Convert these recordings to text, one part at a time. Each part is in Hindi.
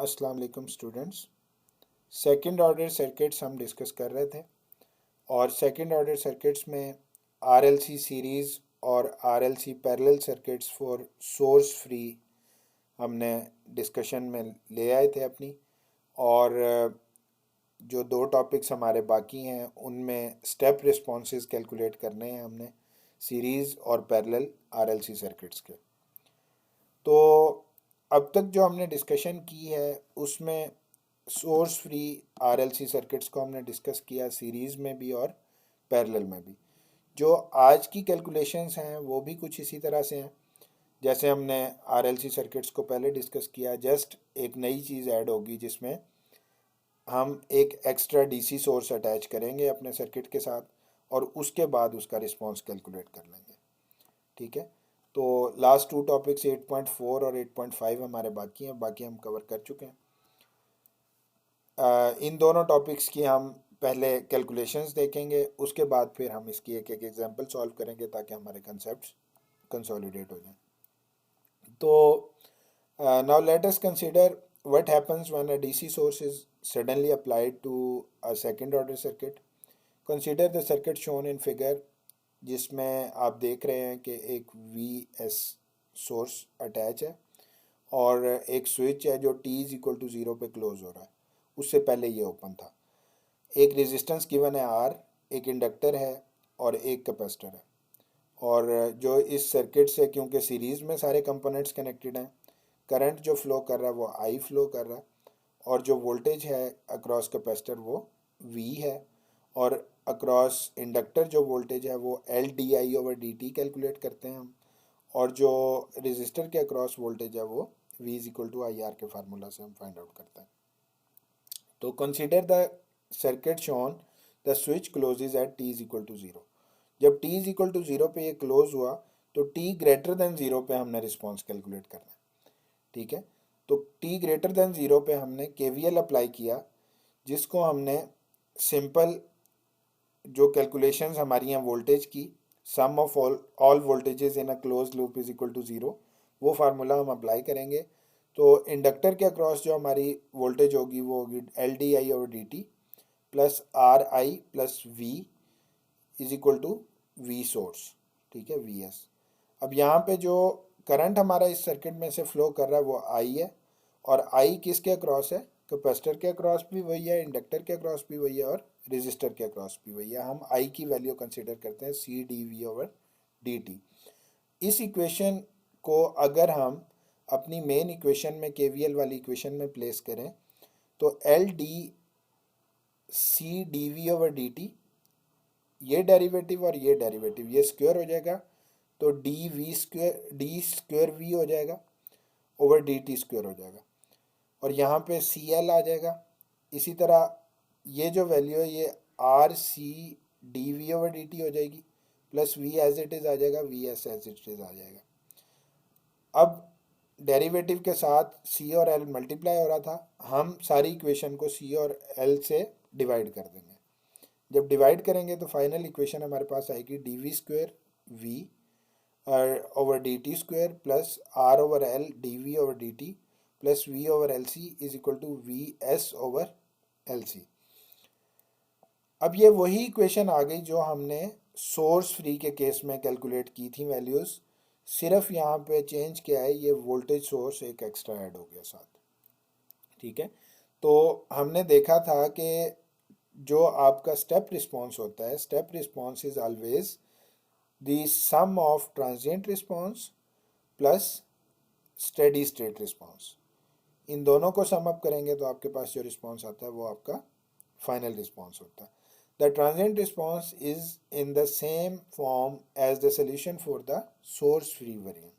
अस्सलाम वालेकुम स्टूडेंट्स। सेकंड ऑर्डर सर्किट्स हम डिस्कस कर रहे थे और सेकंड ऑर्डर सर्किट्स में आरएलसी सीरीज़ और RLC parallel circuits for source free हमने डिस्कशन में ले आए थे अपनी। और जो दो टॉपिक्स हमारे बाकी हैं उनमें स्टेप रिस्पॉन्सेस कैलकुलेट करने हैं हमने सीरीज़ और पैरेलल आरएलसी सर्किट्स के। तो अब तक जो हमने डिस्कशन की है उसमें सोर्स फ्री आरएलसी सर्किट्स को हमने डिस्कस किया सीरीज़ में भी और पैरेलल में भी। जो आज की कैलकुलेशंस हैं वो भी कुछ इसी तरह से हैं जैसे हमने आरएलसी सर्किट्स को पहले डिस्कस किया। जस्ट एक नई चीज़ ऐड होगी जिसमें हम एक एक्स्ट्रा डीसी सोर्स अटैच करेंगे अपने सर्किट के साथ और उसके बाद उसका रिस्पॉन्स कैलकुलेट कर लेंगे। ठीक है, तो लास्ट टू टॉपिक्स 8.4 और 8.5 हमारे बाकी हैं, बाकी हम कवर कर चुके हैं। इन दोनों टॉपिक्स की हम पहले कैलकुलेशंस देखेंगे, उसके बाद फिर हम इसकी एक एक एग्जांपल सॉल्व करेंगे ताकि हमारे कंसेप्ट्स कंसोलिडेट हो जाएं। तो now let us consider what happens when a DC source is suddenly applied to a second order circuit. Consider the circuit shown in figure, जिसमें आप देख रहे हैं कि एक वी एस सोर्स अटैच है और एक स्विच है जो t is equal to zero पे क्लोज हो रहा है। उससे पहले ये ओपन था। एक रेजिस्टेंस गिवन है आर, एक इंडक्टर है और एक कैपेसिटर है। और जो इस सर्किट से क्योंकि सीरीज़ में सारे कंपोनेंट्स कनेक्टेड हैं, करंट जो फ्लो कर रहा है वो आई फ्लो कर रहा है और जो वोल्टेज है अक्रॉस कैपेसिटर वो वी है और अक्रॉस इंडक्टर जो वोल्टेज है वो L d i over D T calculate करते हैं हम, और जो रेजिस्टर के अक्रॉस वोल्टेज है वो V is equal to I R के फार्मूला से हम फाइंड आउट करते हैं। तो consider the circuit shown the switch closes at T is equal to zero. जब T is equal to zero पे ये क्लोज हुआ तो टी ग्रेटर देन ज़ीरो पे हमने रिस्पॉन्स कैलकुलेट करना है। ठीक है, तो टी ग्रेटर देन ज़ीरो पे हमने केवीएल अप्लाई किया, जिसको हमने सिंपल जो कैलकुलेशंस हमारी हैं वोल्टेज की, sum of all voltages in a close loop is equal to zero, वो फार्मूला हम अप्लाई करेंगे। तो इंडक्टर के अक्रॉस जो हमारी वोल्टेज होगी वो होगी एल डी आई और d t plus r i plus v is equal to v source. ठीक है, वी एस। अब यहाँ पे जो करंट हमारा इस सर्किट में से फ्लो कर रहा है वो आई है, और आई किसके अक्रॉस है? कैपेसिटर के अक्रॉस भी वही है, इंडक्टर के अक्रॉस भी वही है और रेजिस्टर के अक्रॉस भी वही है। हम आई की वैल्यू कंसिडर करते हैं c D we over D t. इस इक्वेशन को अगर हम अपनी मेन इक्वेशन में केवीएल वाली इक्वेशन में प्लेस करें तो l d c D we over D t, ये डेरिवेटिव और ये डेरिवेटिव ये स्क्वायर हो जाएगा, तो d v square d square v हो जाएगा ओवर डी टी स्क्वायर हो जाएगा, और यहाँ पे सी एल आ जाएगा। इसी तरह ये जो वैल्यू है ये R C D we over D T हो जाएगी, plus V as it is आ जाएगा, V S as it is आ जाएगा। अब डेरिवेटिव के साथ सी और एल मल्टीप्लाई हो रहा था, हम सारी इक्वेशन को सी और एल से डिवाइड कर देंगे। जब डिवाइड करेंगे तो फाइनल इक्वेशन हमारे पास आएगी d v square v over D t square plus r over l d we over D t plus v over l c is equal to v s over l c. अब ये वही इक्वेशन आ गई जो हमने सोर्स फ्री के केस में कैलकुलेट की थी वैल्यूज़, सिर्फ यहाँ पे चेंज क्या है, ये वोल्टेज सोर्स एक एक्स्ट्रा ऐड हो गया साथ। ठीक है, तो हमने देखा था कि जो आपका स्टेप रिस्पॉन्स होता है, step response is always the sum of transient response plus steady state response. इन दोनों को सम अप करेंगे तो आपके पास जो रिस्पॉन्स आता है वो आपका फाइनल रिस्पॉन्स होता है। The transient response is in the same form as the solution for the source free variant.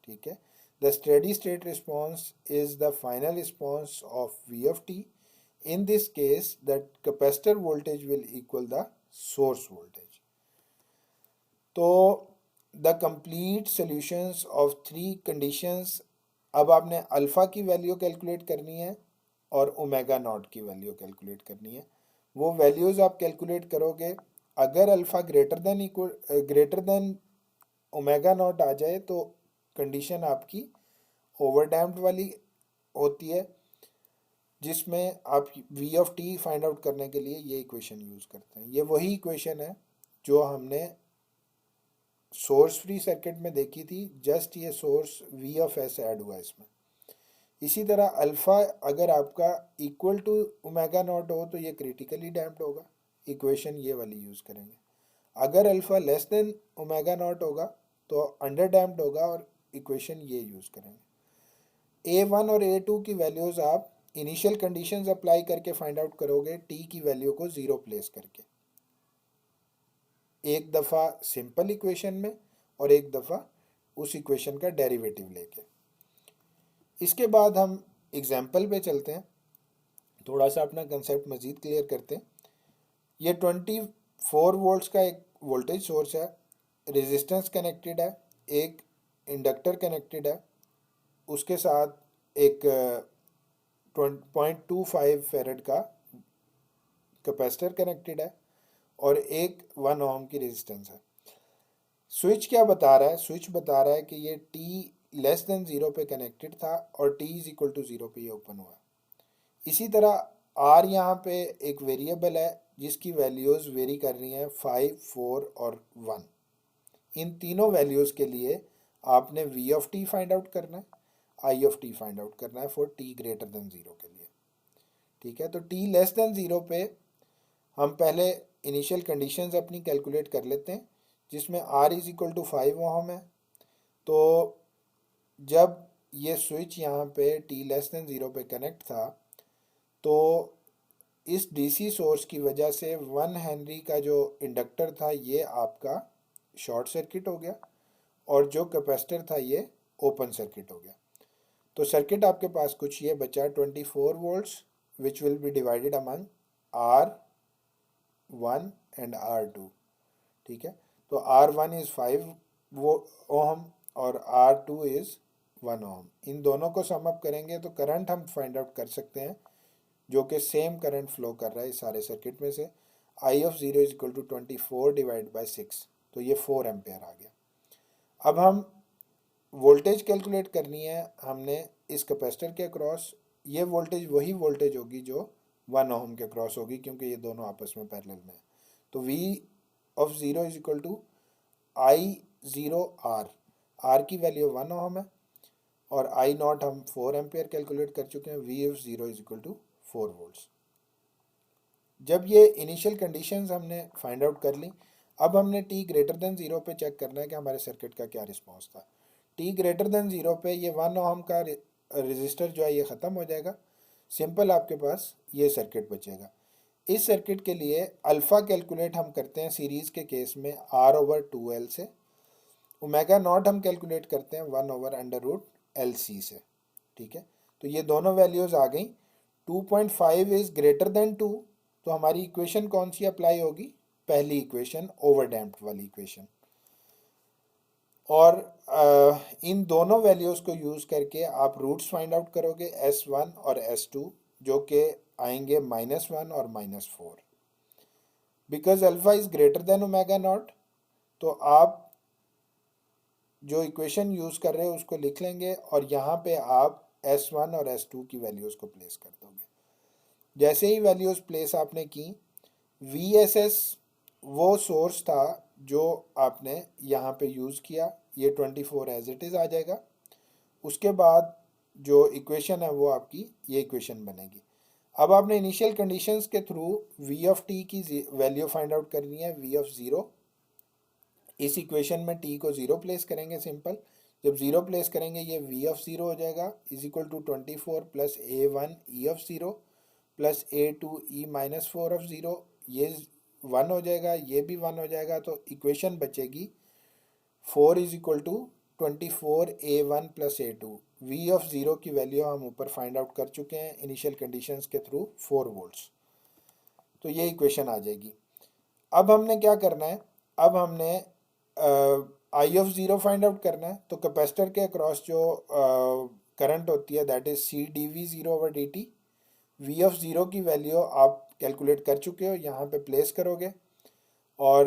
ठीक है, the steady state response is the final response of v of t. In this case, the capacitor voltage will equal the source voltage. तो the complete solutions of three conditions, अब आपने अल्फ़ा की वैल्यू कैलकुलेट करनी है और ओमेगा नॉट की वैल्यू कैलकुलेट करनी है। वो वैल्यूज़ आप कैलकुलेट करोगे, अगर alpha greater than omega naught आ जाए तो कंडीशन आपकी ओवर डैम्प्ड वाली होती है, जिसमें आप v of t find out करने के लिए ये इक्वेशन यूज़ करते हैं। ये वही इक्वेशन है जो हमने सोर्स फ्री सर्किट में देखी थी, जस्ट ये source v of s add हुआ इसमें। इसी तरह अल्फ़ा अगर आपका इक्वल टू ओमेगा नॉट हो तो ये क्रिटिकली डैम्प्ड होगा, इक्वेशन ये वाली यूज़ करेंगे। अगर alpha less than omega not होगा तो अंडर डैम्प्ड होगा और इक्वेशन ये यूज़ करेंगे। A1 और A2 की वैल्यूज़ आप इनिशियल कंडीशंस अप्लाई करके फाइंड आउट करोगे, टी की वैल्यू को ज़ीरो प्लेस करके, एक दफ़ा सिंपल इक्वेशन में और एक दफ़ा उस इक्वेशन का डेरिवेटिव लेके। इसके बाद हम एग्जाम्पल पे चलते हैं, थोड़ा सा अपना कंसेप्ट मज़ीद क्लियर करते हैं। ये 24 वोल्ट्स का एक वोल्टेज सोर्स है, रेजिस्टेंस कनेक्टेड है, एक इंडक्टर कनेक्टेड है, उसके साथ एक 0.25 फेरेड का कैपेसिटर कनेक्टेड है और एक 1 ओम की रेजिस्टेंस है। स्विच क्या बता रहा है? स्विच बता रहा है कि ये टी लेस देन ज़ीरो पे कनेक्टेड था और t is equal to zero पे ये ओपन हुआ। इसी तरह आर यहाँ पे एक वेरिएबल है जिसकी वैल्यूज़ वेरी कर रही हैं 5, 4 और 1। इन तीनों वैल्यूज़ के लिए आपने v of t find out करना है, i of t find out करना है for t greater than zero के लिए। ठीक है, तो टी लेस देन ज़ीरो पे हम पहले इनिशियल कंडीशंस अपनी कैलकुलेट कर लेते हैं, जिसमें r is equal to 5 ohm है। तो जब ये स्विच यहाँ पे टी लेस देन ज़ीरो पे कनेक्ट था तो इस डीसी सोर्स की वजह से 1 हेनरी का जो इंडक्टर था ये आपका शॉर्ट सर्किट हो गया और जो कैपेसिटर था ये ओपन सर्किट हो गया। तो सर्किट आपके पास कुछ ये बचा, 24 volts which will be divided among R1 and R2। ठीक है, तो R1 इज़ 5 ओहम और R2 इज़ 1 ओहम। इन दोनों को सम अप करेंगे तो करंट हम फाइंड आउट कर सकते हैं, जो कि सेम करंट फ्लो कर रहा है इस सारे सर्किट में से। I of zero is equal to 24 divide by 6, तो ये 4 एम्पेयर आ गया। अब हम वोल्टेज कैलकुलेट करनी है हमने इस कैपेसिटर के अक्रॉस। ये वोल्टेज वही वोल्टेज होगी जो 1 ओहम के अक्रॉस होगी, क्योंकि ये दोनों आपस में पैरेलल में है। तो V of zero is equal to i zero r की वैल्यू 1 ओहम है और आई नॉट हम 4 एम्पेयर कैलकुलेट कर चुके हैं। V of zero is equal to 4 volts. जब ये इनिशियल कंडीशंस हमने फाइंड आउट कर ली, अब हमने टी ग्रेटर देन ज़ीरो पे चेक करना है कि हमारे सर्किट का क्या रिस्पॉन्स था। टी ग्रेटर देन ज़ीरो पे ये 1 ओहम का रजिस्टर जो है ये ख़त्म हो जाएगा, सिंपल आपके पास ये सर्किट बचेगा। इस सर्किट के लिए अल्फ़ा कैलकुलेट हम करते हैं सीरीज़ के केस में R/2L से, ओमेगा नॉट हम कैलकुलेट करते हैं 1/√LC से। ठीक है, तो ये दोनों वैल्यूज़ आ गई। 2.5 इज़ ग्रेटर देन 2, तो हमारी इक्वेशन कौन सी अप्लाई होगी? पहली इक्वेशन, ओवर डैम्प्ड वाली इक्वेशन। और इन दोनों वैल्यूज़ को यूज़ करके आप रूट्स फाइंड आउट करोगे S1 और S2, जो कि आएंगे -1 और -4। Because alpha is greater than omega naught, तो आप जो इक्वेशन यूज़ कर रहे हो उसको लिख लेंगे और यहाँ पे आप S1 और S2 की वैल्यूज़ को प्लेस कर दोगे। जैसे ही वैल्यूज़ प्लेस आपने की, VSS वो सोर्स था जो आपने यहाँ पे यूज़ किया, ये 24 एज इट इज़ आ जाएगा। उसके बाद जो इक्वेशन है वो आपकी ये इक्वेशन बनेगी। अब आपने इनिशियल कंडीशंस के थ्रू V ऑफ टी की वैल्यू फाइंड आउट करनी है, V ऑफ ज़ीरो। इस इक्वेशन में t को ज़ीरो प्लेस करेंगे, सिंपल। जब ज़ीरो प्लेस करेंगे ये V ऑफ ज़ीरो हो जाएगा is equal to 24 plus A1 E of zero plus A2 E minus 4 of zero. ये 1 हो जाएगा, ये भी 1 हो जाएगा, तो इक्वेशन बचेगी 4 is equal to 24 A1 plus A2। V of zero की वैल्यू हम ऊपर फाइंड आउट कर चुके हैं इनिशियल कंडीशंस के थ्रू 4 वोल्ट्स, तो ये इक्वेशन आ जाएगी। अब हमने क्या करना है? अब हमने आई ऑफ ज़ीरो फाइंड आउट करना है। तो कैपेसिटर के अक्रॉस जो करंट होती है that is CdV/dt। V of zero की वैल्यू आप कैलकुलेट कर चुके हो, यहाँ पे प्लेस करोगे और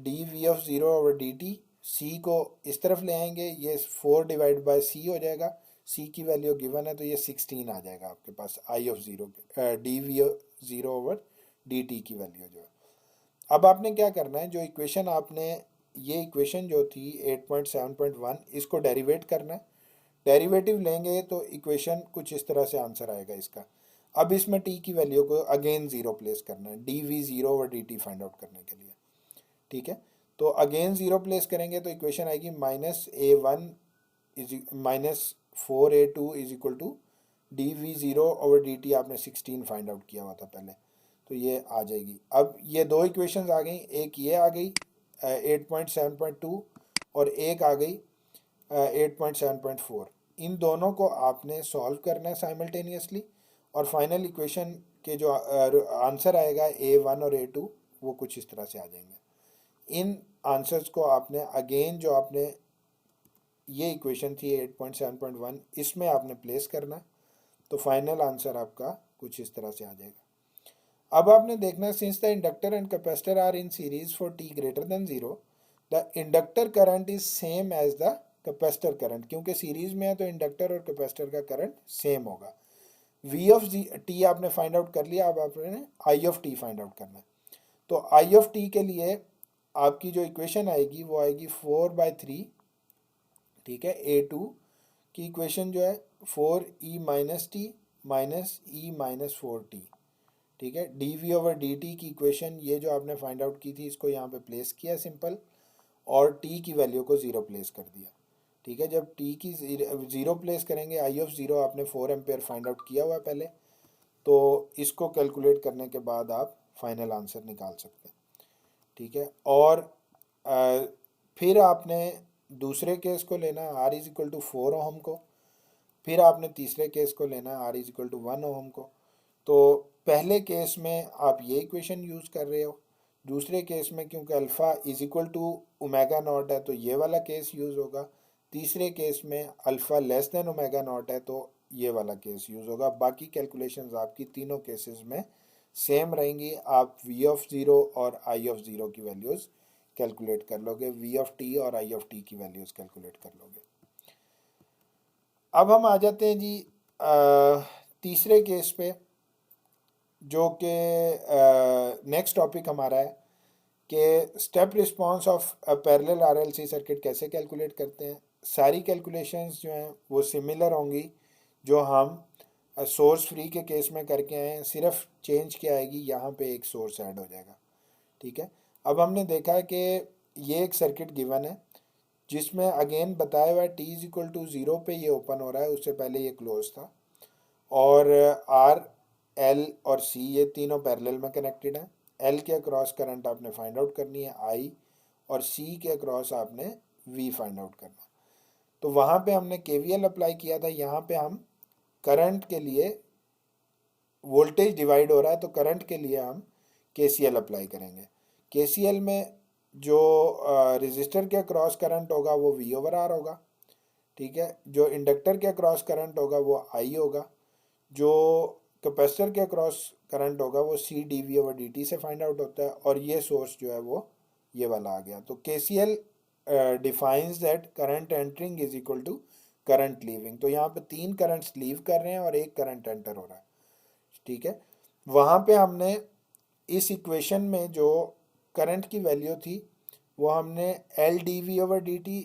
dV ऑफ ज़ीरो/dt, C को इस तरफ ले आएंगे, ये 4 डिवाइड बाय C हो जाएगा। सी की वैल्यू गिवन है, तो ये 16 आ जाएगा आपके पास I of zero, D we zero over D T की वैल्यू जो है। अब आपने क्या करना है, जो इक्वेशन आपने, ये इक्वेशन जो थी 8.7.1, इसको डेरिवेट करना है। डेरिवेटिव लेंगे तो इक्वेशन कुछ इस तरह से आंसर आएगा इसका। अब इसमें टी की वैल्यू को अगेन ज़ीरो प्लेस करना है, d we zero over D t find out करने के लिए। ठीक है, तो अगेन ज़ीरो प्लेस करेंगे तो इक्वेशन आएगी -a1 is -4a2 is equal to d we zero over D t, आपने 16 फाइंड आउट किया हुआ था पहले, तो ये आ जाएगी। अब ये दो इक्वेशंस आ गई, एक ये आ गई 8.7.2 और एक आ गई 8.7.4। इन दोनों को आपने सॉल्व करना है साइमल्टेनियसली, और फाइनल इक्वेशन के जो आंसर आएगा a1 और a2 वो कुछ इस तरह से आ जाएंगे। इन आंसर्स को आपने अगेन, जो आपने ये इक्वेशन थी 8.7.1, इसमें आपने प्लेस करना, तो फाइनल आंसर आपका कुछ इस तरह से आ जाएगा। अब आपने देखना, since the inductor and capacitor are in series for t greater than 0, the inductor current is same as the capacitor current, क्योंकि सीरीज में है तो इंडक्टर और कैपेसिटर का करंट सेम होगा। v ऑफ t आपने फाइंड आउट कर लिया, अब आपने i of t find out करना है। तो i ऑफ t के लिए आपकी जो इक्वेशन आएगी वो आएगी 4/3, ठीक है, a2 की इक्वेशन जो है 4e minus t minus e minus 4t, ठीक है। D we over D T की इक्वेशन ये जो आपने फाइंड आउट की थी, इसको यहाँ पे प्लेस किया सिंपल, और t की वैल्यू को ज़ीरो प्लेस कर दिया, ठीक है। जब t की ज़ीरो प्लेस करेंगे, आई ऑफ ज़ीरो आपने 4 एम्पेयर फाइंड आउट किया हुआ है पहले, तो इसको कैलकुलेट करने के बाद आप फाइनल आंसर निकाल सकते हैं, ठीक है। और फिर आपने दूसरे केस को लेना है R is equal to 4 ohm को, फिर आपने तीसरे केस को लेना है R is equal to 1 ohm को। तो पहले केस में आप ये इक्वेशन यूज़ कर रहे हो, दूसरे केस में क्योंकि alpha is equal to omega naught है तो ये वाला केस यूज़ होगा, तीसरे केस में alpha less than omega naught है तो ये वाला केस यूज़ होगा। बाकी कैलकुलेशंस आपकी तीनों केसेस में सेम रहेंगी। आप v ऑफ ज़ीरो और i ऑफ ज़ीरो की वैल्यूज़ कैलकुलेट कर लोगे, v ऑफ t और i ऑफ t की वैल्यूज़ कैलकुलेट कर लोगे। अब हम आ जाते हैं जी तीसरे केस पे, जो कि नेक्स्ट टॉपिक हमारा है कि step response of parallel RLC circuit कैसे कैलकुलेट करते हैं। सारी कैलकुलेशंस जो हैं वो सिमिलर होंगी जो हम सोर्स फ्री के केस में करके आए हैं, सिर्फ चेंज क्या आएगी, यहाँ पे एक सोर्स ऐड हो जाएगा, ठीक है। अब हमने देखा है कि ये एक सर्किट गिवन है जिसमें अगेन बताया हुआ है t इज इक्वल टू 0 पे ये ओपन हो रहा है, उससे पहले ये क्लोज था, और R, L और C ये तीनों पैरेलल में कनेक्टेड हैं। L के अक्रॉस करंट आपने फाइंड आउट करनी है I, और C के अक्रॉस आपने V फाइंड आउट करना। तो वहाँ पे हमने KVL अप्लाई किया था, यहाँ पे हम करंट के लिए, वोल्टेज डिवाइड हो रहा है तो करंट के लिए हम KCL अप्लाई करेंगे। KCL में जो रेजिस्टर के अक्रॉस करंट होगा वो V ओवर R होगा, ठीक है। जो इंडक्टर के अक्रॉस करंट होगा वो I होगा, जो कैपेसिटर के अक्रॉस करंट होगा वो C d we over D t से फाइंड आउट होता है, और ये सोर्स जो है वो ये वाला आ गया। तो KCL defines that current entering is equal to current leaving. तो यहाँ पे 3 करंट्स लीव कर रहे हैं और एक करंट एंटर हो रहा है, ठीक है। वहाँ पे हमने इस इक्वेशन में जो करंट की वैल्यू थी वो हमने l d we over D t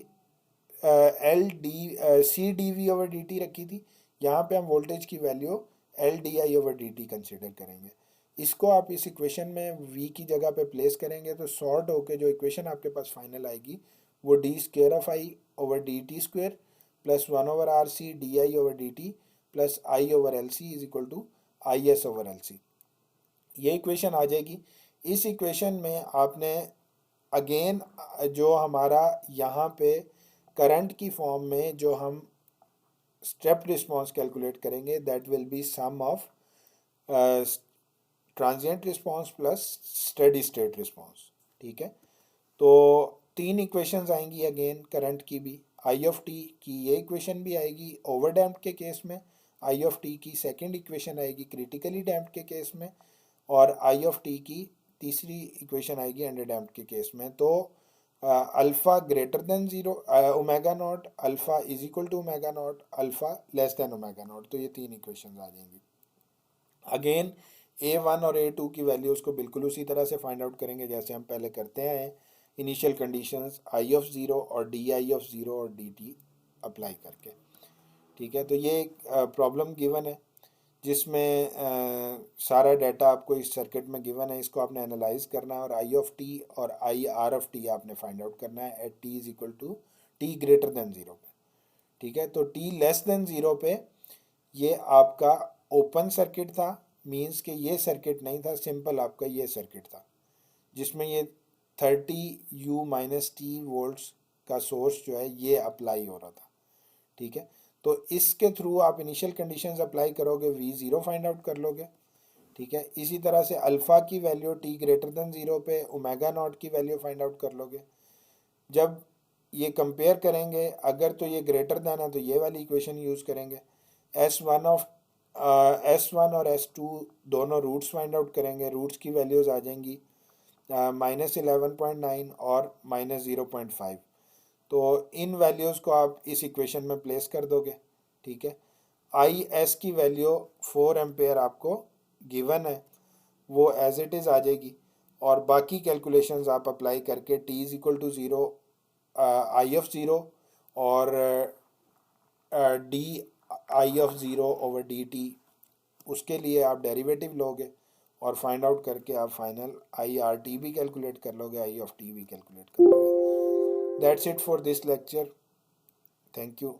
c D we over D t रखी थी। यहाँ पे हम वोल्टेज की value l d i over D t consider करेंगे। इसको आप इस इक्वेशन में v की जगह पे प्लेस करेंगे तो सॉर्ट होके जो इक्वेशन आपके पास फाइनल आएगी वो d square of i over D t square plus 1 over r C d i over D t plus i over l c is equal to i s over l c, ये इक्वेशन आ जाएगी। इस इक्वेशन में आपने अगेन जो हमारा यहाँ पे करंट की फॉर्म में जो हम स्टेप रिस्पांस कैलकुलेट करेंगे, that will be sum of transient response plus steady state response, ठीक है। तो 3 इक्वेशंस आएंगी अगेन करंट की भी। आई ऑफ टी की ये इक्वेशन भी आएगी ओवर डैम्प्ड के केस में, आई ऑफ टी की सेकेंड इक्वेशन आएगी क्रिटिकली डैम्प्ड के केस में, और आई ऑफ टी की तीसरी इक्वेशन आएगी अंडर डैम्प्ड के केस में। तो alpha greater than zero omega naught, alpha is equal to omega naught, alpha less than omega naught. तो ये तीन इक्वेशन आ जाएंगी। अगेन A1 और A2 की वैल्यूज़ को बिल्कुल उसी तरह से फाइंड आउट करेंगे जैसे हम पहले करते हैं, initial conditions I of zero और DI ऑफ ज़ीरो और DT अप्लाई करके। ठीक है, तो ये प्रॉब्लम गिवन है जिसमें सारा डाटा आपको इस सर्किट में गिवन है, इसको आपने एनालाइज करना है और I ऑफ टी और IR of t find find out करना है at T is equal to t greater than zero पे। ठीक है, तो टी लेस देन ज़ीरो पे ये आपका ओपन सर्किट था, मींस कि ये सर्किट नहीं था, सिंपल आपका ये सर्किट था जिसमें ये 30U-T वोल्ट्स का सोर्स जो है ये अप्लाई हो रहा था। ठीक है, तो इसके थ्रू आप इनिशियल कंडीशंस अप्लाई करोगे, V0 फाइंड आउट कर लोगे। ठीक है, इसी तरह से अल्फ़ा की value T greater than zero पे ओमेगा नॉट की वैल्यू फाइंड आउट कर लोगे। जब ये कंपेयर करेंगे, अगर तो ये ग्रेटर देन है तो ये वाली इक्वेशन यूज़ करेंगे। S1 और S2 दोनों रूट्स फाइंड आउट करेंगे, रूट्स की वैल्यूज़ आ जाएंगी -11.9 और -0.5। तो इन वैल्यूज़ को आप इस इक्वेशन में प्लेस कर दोगे। ठीक है, IS की वैल्यू 4 एम्पेयर आपको गिवन है, वो एज इट इज़ आ जाएगी और बाकी कैलकुलेशंस आप अप्लाई करके T is equal to zero, I of zero और D I of zero over DT, उसके लिए आप डेरिवेटिव लोगे और फाइंड आउट करके आप फाइनल IRT भी कैलकुलेट कर लोगे, I ऑफ टी भी कैलकुलेट कर लोगे। That's it for this lecture. Thank you.